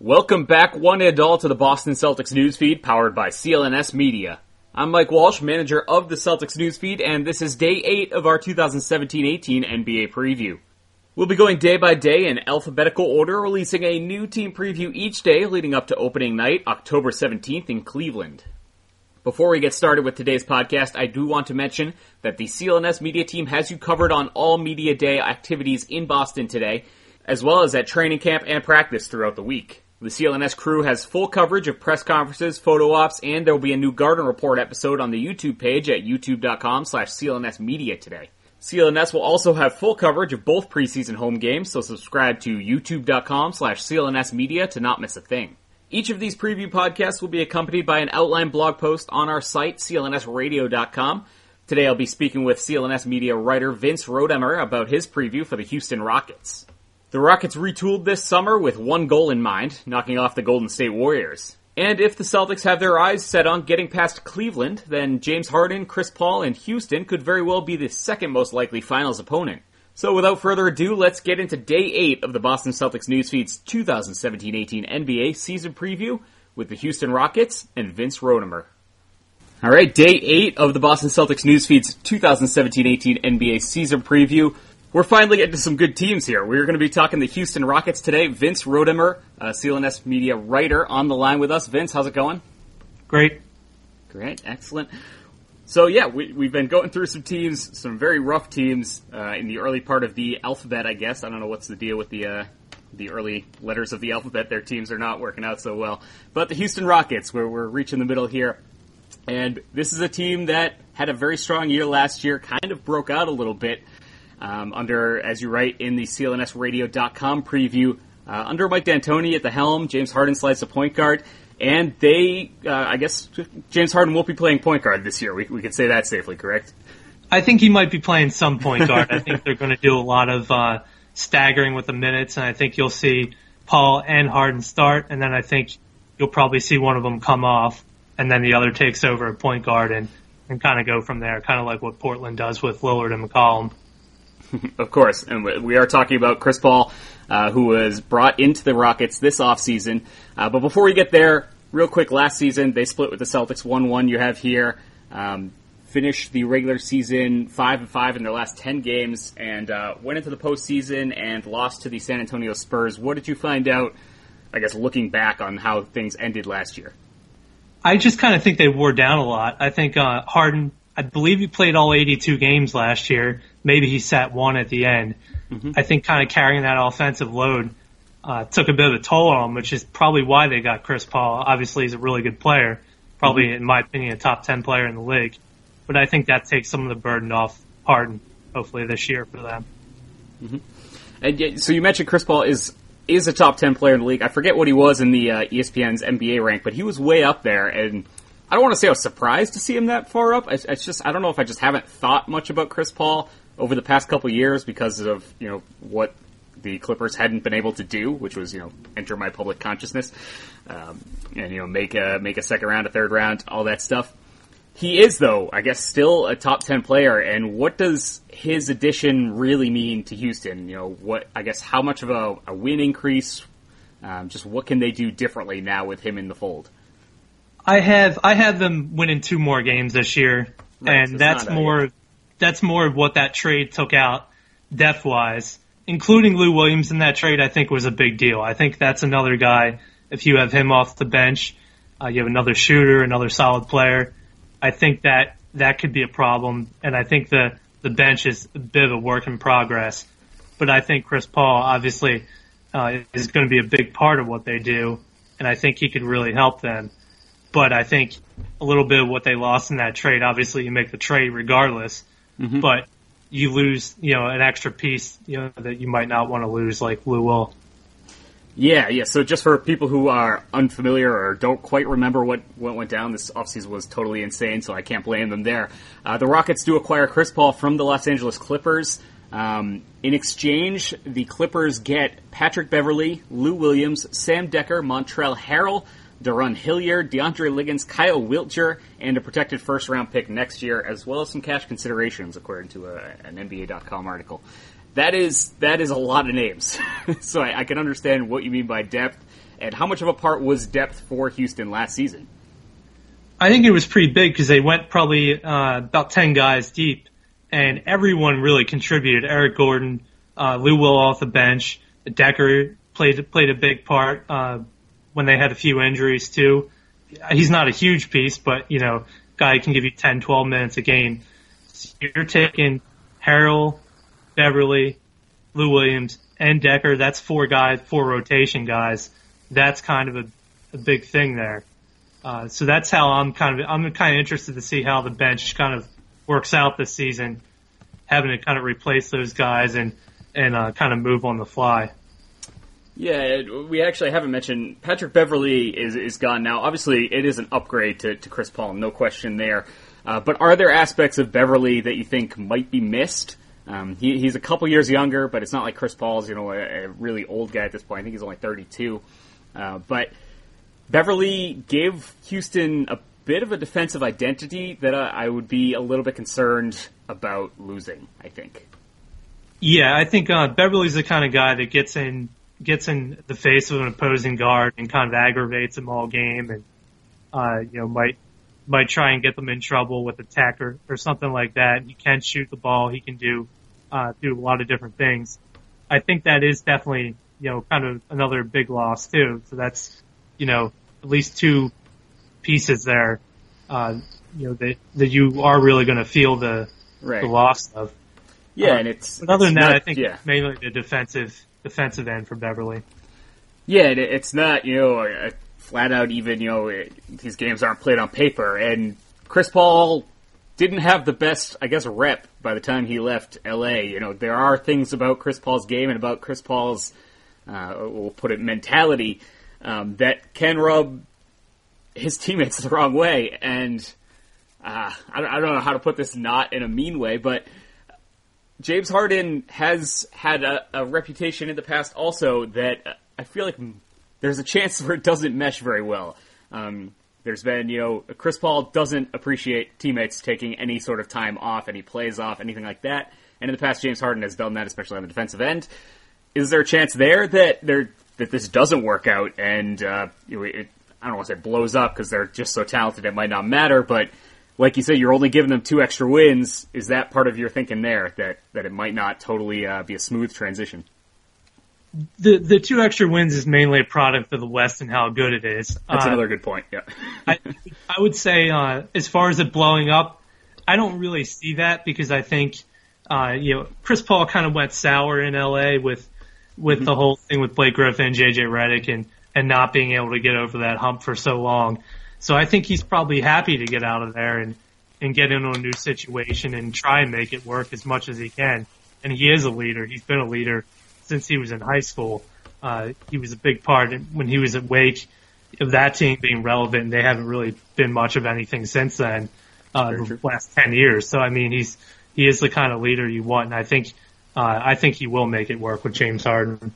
Welcome back, one and all, to the Boston Celtics Newsfeed, powered by CLNS Media. I'm Mike Walsh, manager of the Celtics Newsfeed, and this is Day 8 of our 2017-18 NBA preview. We'll be going day by day in alphabetical order, releasing a new team preview each day leading up to opening night, October 17th in Cleveland. Before we get started with today's podcast, I do want to mention that the CLNS Media team has you covered on all Media Day activities in Boston today, as well as at training camp and practice throughout the week. The CLNS crew has full coverage of press conferences, photo ops, and there will be a new Garden Report episode on the YouTube page at youtube.com/CLNSmedia today. CLNS will also have full coverage of both preseason home games, so subscribe to youtube.com/CLNSmedia to not miss a thing. Each of these preview podcasts will be accompanied by an outline blog post on our site, clnsradio.com. Today I'll be speaking with CLNS Media writer Vince Rodemer about his preview for the Houston Rockets. The Rockets retooled this summer with one goal in mind, knocking off the Golden State Warriors. And if the Celtics have their eyes set on getting past Cleveland, then James Harden, Chris Paul, and Houston could very well be the second most likely finals opponent. So without further ado, let's get into Day 8 of the Boston Celtics Newsfeed's 2017-18 NBA season preview with the Houston Rockets and Vince Rodemer. Alright, Day 8 of the Boston Celtics Newsfeed's 2017-18 NBA season preview. We're finally getting to some good teams here. We're going to be talking the Houston Rockets today. Vince Rodemer, CLNS Media writer, on the line with us. Vince, how's it going? Great. Great, excellent. So yeah, we've been going through some teams, some very rough teams in the early part of the alphabet, I guess. I don't know what's the deal with the early letters of the alphabet. Their teams are not working out so well. But the Houston Rockets, where we're reaching the middle here. And this is a team that had a very strong year last year, kind of broke out a little bit. Under, as you write in the CLNSradio.com preview, under Mike D'Antoni at the helm, James Harden slides to point guard, and they, I guess, James Harden won't be playing point guard this year. We could say that safely, correct? I think he might be playing some point guard. I think they're going to do a lot of staggering with the minutes, and I think you'll see Paul and Harden start, and then I think you'll probably see one of them come off, and then the other takes over at point guard and kind of go from there, kind of like what Portland does with Lillard and McCollum. Of course, and we are talking about Chris Paul, who was brought into the Rockets this offseason. But before we get there, real quick, last season they split with the Celtics 1-1. You have here, finished the regular season 5-5 in their last 10 games, and went into the postseason and lost to the San Antonio Spurs. What did you find out, I guess, looking back on how things ended last year? I just kind of think they wore down a lot. I think Harden, I believe he played all 82 games last year. Maybe he sat one at the end. Mm-hmm. I think kind of carrying that offensive load took a bit of a toll on him, which is probably why they got Chris Paul. Obviously, he's a really good player, probably, in my opinion, a top 10 player in the league. But I think that takes some of the burden off Harden, hopefully, this year for them. Mm-hmm. And so you mentioned Chris Paul is a top 10 player in the league. I forget what he was in the ESPN's NBA rank, but he was way up there, and I don't want to say I was surprised to see him that far up. It's just, I don't know if I just haven't thought much about Chris Paul over the past couple of years because of, what the Clippers hadn't been able to do, which was, enter my public consciousness, and, make a second round, a third round, all that stuff. He is, though, I guess, still a top 10 player, and what does his addition really mean to Houston? How much of a win increase, just what can they do differently now with him in the fold? I have them winning 2 more games this year, right, and so that's more of what that trade took out depth-wise. Including Lou Williams in that trade, I think was a big deal. I think that's another guy, if you have him off the bench, you have another shooter, another solid player. I think that could be a problem, and I think the bench is a bit of a work in progress. But I think Chris Paul, obviously, is going to be a big part of what they do, and I think he could really help them. But I think a little bit of what they lost in that trade, obviously you make the trade regardless, mm-hmm. but you lose, an extra piece, that you might not want to lose, like Lou will. Yeah. So just for people who are unfamiliar or don't quite remember what went down, this offseason was totally insane, so I can't blame them there. The Rockets do acquire Chris Paul from the Los Angeles Clippers. In exchange, the Clippers get Patrick Beverley, Lou Williams, Sam Decker, Montrezl Harrell, Deron Hilliard, DeAndre Liggins, Kyle Wiltjer, and a protected first-round pick next year, as well as some cash considerations, according to an NBA.com article. That is a lot of names. So I can understand what you mean by depth. And how much of a part was depth for Houston last season? I think it was pretty big because they went probably about 10 guys deep, and everyone really contributed. Eric Gordon, Lou Will off the bench, Decker played a big part when they had a few injuries too. He's not a huge piece, but guy can give you 10, 12 minutes a game. So you're taking Harrell, Beverly, Lou Williams, and Decker. That's 4 rotation guys. That's kind of a big thing there. So that's how I'm kind of interested to see how the bench kind of works out this season, having to kind of replace those guys and kind of move on the fly. Yeah, we actually haven't mentioned Patrick Beverly is gone now. Obviously, it is an upgrade to Chris Paul, no question there. But are there aspects of Beverly that you think might be missed? He's a couple years younger, but it's not like Chris Paul's a really old guy at this point. I think he's only 32. But Beverly gave Houston a bit of a defensive identity that I would be a little bit concerned about losing, I think. Yeah, I think Beverly's the kind of guy that gets in the face of an opposing guard and kind of aggravates them all game, and might try and get them in trouble with a tech or something like that. He can shoot the ball. He can do a lot of different things. I think that is definitely kind of another big loss too. So that's at least 2 pieces there that you are really going to feel the loss of. Yeah, and but other than that, I think it's mainly the defensive end for Beverly. Yeah, it's not a flat out even these games aren't played on paper, and Chris Paul didn't have the best, I guess, rep by the time he left LA. There are things about Chris Paul's game and about Chris Paul's we'll put it mentality that can rub his teammates the wrong way, and I don't know how to put this not in a mean way, but James Harden has had a reputation in the past also that I feel like there's a chance where it doesn't mesh very well. There's been, Chris Paul doesn't appreciate teammates taking any sort of time off, any plays off, anything like that. And in the past, James Harden has done that, especially on the defensive end. Is there a chance there that this doesn't work out and I don't want to say blows up because they're just so talented it might not matter, but like you said, you're only giving them 2 extra wins. Is that part of your thinking there, that it might not totally be a smooth transition? The 2 extra wins is mainly a product of the West and how good it is. That's another good point, yeah. I would say, as far as it blowing up, I don't really see that because I think, Chris Paul kind of went sour in LA with the whole thing with Blake Griffin and JJ Redick and not being able to get over that hump for so long. So I think he's probably happy to get out of there and get into a new situation and try and make it work as much as he can. And he is a leader. He's been a leader since he was in high school. He was a big part when he was at Wake of that team being relevant, and they haven't really been much of anything since then, the last 10 years. So, I mean, he is the kind of leader you want, and I think he will make it work with James Harden.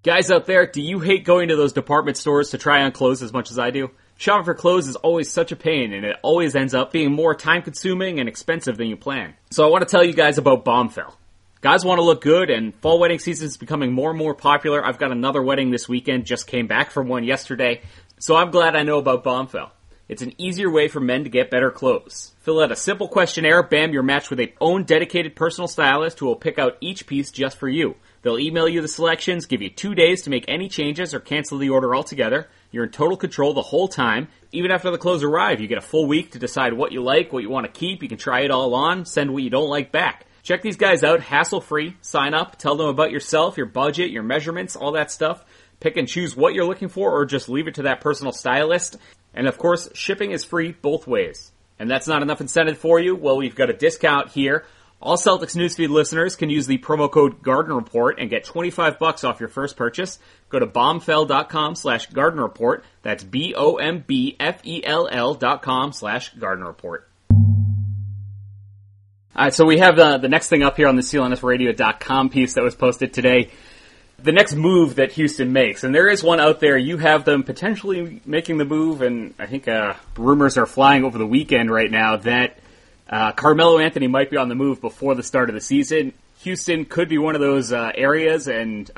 Guys out there, do you hate going to those department stores to try on clothes as much as I do? Shopping for clothes is always such a pain, and it always ends up being more time-consuming and expensive than you plan. So I want to tell you guys about Bombfell. Guys want to look good, and fall wedding season is becoming more and more popular. I've got another wedding this weekend, just came back from one yesterday, so I'm glad I know about Bombfell. It's an easier way for men to get better clothes. Fill out a simple questionnaire, bam, you're matched with a own dedicated personal stylist who will pick out each piece just for you. They'll email you the selections, give you 2 days to make any changes or cancel the order altogether. You're in total control the whole time. Even after the clothes arrive, you get a full week to decide what you like, what you want to keep. You can try it all on, send what you don't like back. Check these guys out, hassle-free. Sign up, tell them about yourself, your budget, your measurements, all that stuff. Pick and choose what you're looking for or just leave it to that personal stylist. And of course, shipping is free both ways. And that's not enough incentive for you? Well, we've got a discount here. All Celtics Newsfeed listeners can use the promo code Garden Report and get $25 off your first purchase. Go to bombfell.com/Garden Report. That's BOMBFELL.com/Garden Report. Alright, so we have the next thing up here on the CLNSradio.com piece that was posted today. The next move that Houston makes, and there is one out there. You have them potentially making the move, and I think rumors are flying over the weekend right now that Carmelo Anthony might be on the move before the start of the season. Houston could be one of those areas and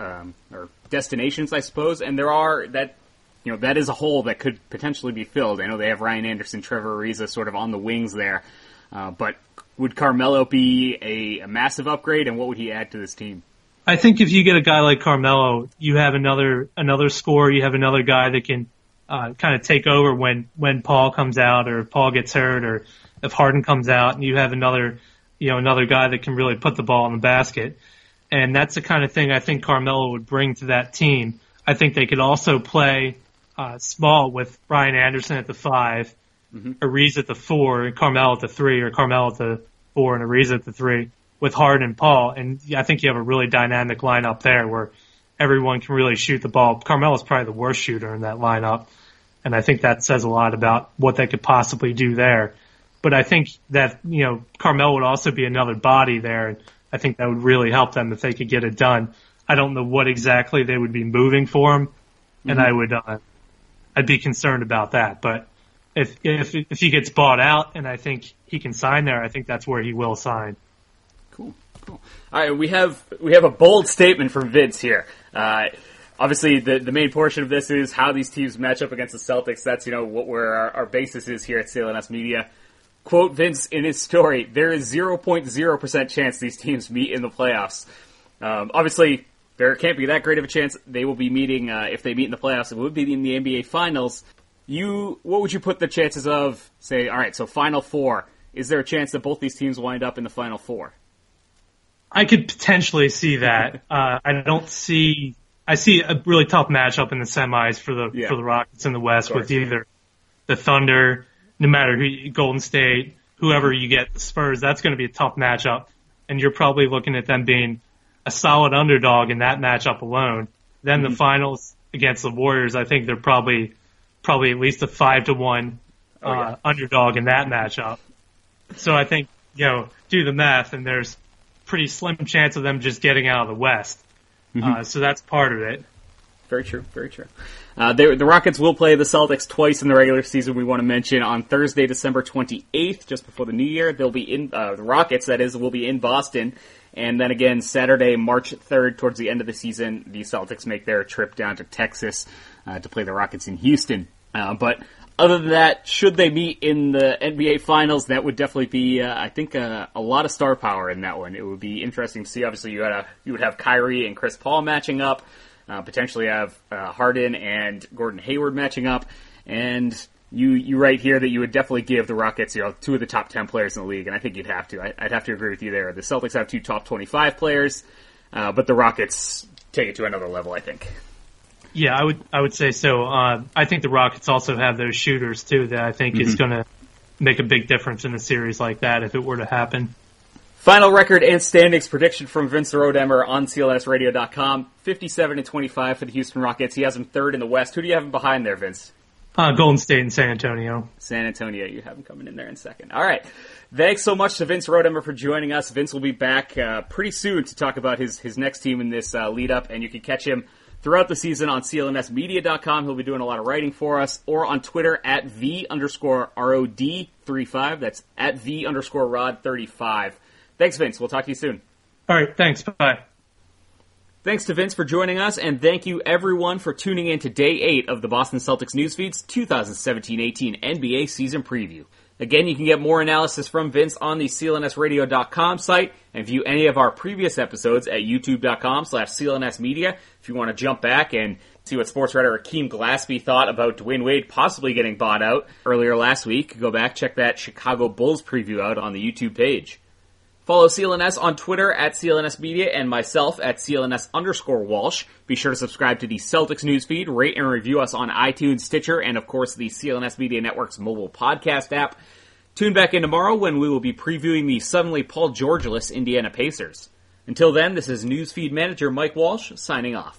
or destinations, I suppose, and there are that is a hole that could potentially be filled. I know they have Ryan Anderson, Trevor Ariza sort of on the wings there, but would Carmelo be a massive upgrade, and what would he add to this team? I think if you get a guy like Carmelo, you have another scorer, you have another guy that can kind of take over when Paul comes out or if Paul gets hurt or if Harden comes out, and you have another guy that can really put the ball in the basket. And that's the kind of thing I think Carmelo would bring to that team. I think they could also play small with Ryan Anderson at the 5, Ariza at the 4, and Carmelo at the 3, or Carmelo at the 4 and Ariza at the 3 with Harden and Paul. And I think you have a really dynamic lineup there where everyone can really shoot the ball. Carmelo's probably the worst shooter in that lineup, and I think that says a lot about what they could possibly do there. But I think that, Carmelo would also be another body there, and I think that would really help them if they could get it done. I don't know what exactly they would be moving for him, and I'd be concerned about that. But if he gets bought out and I think he can sign there, I think that's where he will sign. Cool. All right, we have a bold statement from Vince here. Obviously, the main portion of this is how these teams match up against the Celtics. That's where our basis is here at CLNS Media. Quote Vince in his story: "There is 0.0% chance these teams meet in the playoffs." Obviously, there can't be that great of a chance. They will be meeting, if they meet in the playoffs, it would be in the NBA Finals. What would you put the chances of, say, all right, so Final Four, is there a chance that both these teams wind up in the Final Four? I could potentially see that. I see a really tough matchup in the semis for the Rockets in the West with either the Thunder, no matter who, Golden State, whoever you get, the Spurs. That's going to be a tough matchup, and you're probably looking at them being a solid underdog in that matchup alone. Then the finals against the Warriors, I think they're probably at least a 5-1 underdog in that matchup. So I think, do the math, and there's pretty slim chance of them just getting out of the West. So that's part of it. Very true, very true. The Rockets will play the Celtics twice in the regular season. We want to mention on Thursday, December 28th, just before the New Year, they'll be in the Rockets. That is, will be in Boston, and then again Saturday, March 3rd, towards the end of the season, the Celtics make their trip down to Texas to play the Rockets in Houston. But other than that, should they meet in the NBA Finals, that would definitely be, I think, a lot of star power in that one. It would be interesting to see. Obviously, you would have Kyrie and Chris Paul matching up. Potentially have Harden and Gordon Hayward matching up, and you write here that you would definitely give the Rockets, 2 of the top 10 players in the league, and I think you'd have to. I'd have to agree with you there. The Celtics have 2 top 25 players, but the Rockets take it to another level, I think. Yeah, I would say so. I think the Rockets also have those shooters too that I think is going to make a big difference in a series like that if it were to happen. Final record and standings prediction from Vince Rodemer on CLNSradio.com. 57-25 for the Houston Rockets. He has them third in the West. Who do you have him behind there, Vince? Golden State and San Antonio. San Antonio, you have him coming in there in second. All right. Thanks so much to Vince Rodemer for joining us. Vince will be back pretty soon to talk about his next team in this lead-up, and you can catch him throughout the season on CLNSmedia.com. He'll be doing a lot of writing for us, or on Twitter at @V_ROD35. That's at @V_Rod35. Thanks, Vince. We'll talk to you soon. All right. Thanks. Bye. Thanks to Vince for joining us, and thank you, everyone, for tuning in to Day 8 of the Boston Celtics Newsfeed's 2017-18 NBA season preview. Again, you can get more analysis from Vince on the CLNSradio.com site and view any of our previous episodes at youtube.com/CLNSmedia. If you want to jump back and see what sports writer Akeem Glaspie thought about Dwayne Wade possibly getting bought out earlier last week, go back, check that Chicago Bulls preview out on the YouTube page. Follow CLNS on Twitter at CLNS Media and myself at CLNS_Walsh. Be sure to subscribe to the Celtics Newsfeed, rate and review us on iTunes, Stitcher, and of course the CLNS Media Network's mobile podcast app. Tune back in tomorrow when we will be previewing the suddenly Paul George-less Indiana Pacers. Until then, this is Newsfeed Manager Mike Walsh signing off.